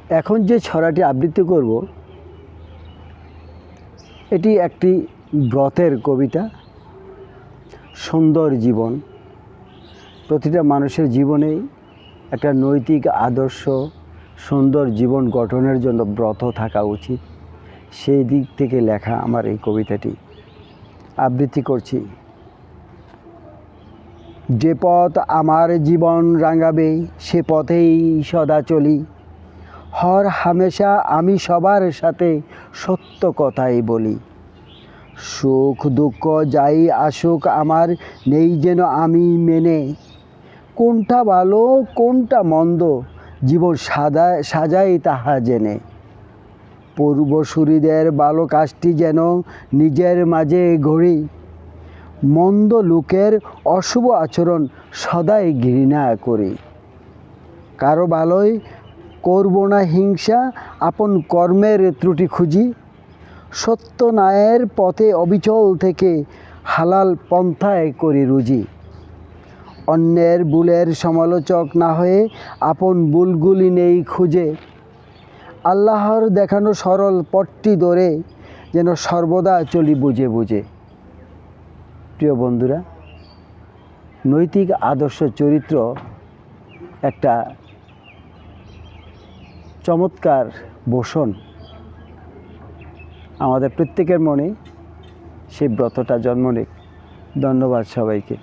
এখন যে ছড়াটি আবৃত্তি করব এটি একটি ব্রতের কবিতা। সুন্দর জীবন, প্রতিটা মানুষের জীবনেই একটা নৈতিক আদর্শ, সুন্দর জীবন গঠনের জন্য ব্রত থাকা উচিত। সেই দিক থেকে লেখা আমার এই কবিতাটি আবৃত্তি করছি। যে পথ আমার জীবন রাঙাবে সে পথেই সদা চলি। হর হামেশা আমি সবার সাথে সত্য কথাই বলি। সুখ দুঃখ যাই আসুক আমার নেই যেন আমি মেনে। কোনটা ভালো কোনটা মন্দ জীবন সাজাই তাহা জেনে। পূর্বসূরিদের ভালো কাজটি যেন নিজের মাঝে গড়ি। মন্দ লোকের অশুভ আচরণ সদাই ঘৃণা করি। কারো ভালোই করব না হিংসা, আপন কর্মের ত্রুটি খুঁজি। সত্য ন্যায়ের পথে অবিচল থেকে হালাল পন্থায় করি রুজি। অন্যের ভুলের সমালোচক না হয়ে আপন ভুলগুলি নেই খুঁজে। আল্লাহর দেখানো সরল পথটি ধরে যেন সর্বদা চলি বুঝে বুঝে। প্রিয় বন্ধুরা, নৈতিক আদর্শ চরিত্র একটা চমৎকার বসন। আমাদের প্রত্যেকের মনে সেই ব্রতটা জন্ম নেয়। ধন্যবাদ সবাইকে।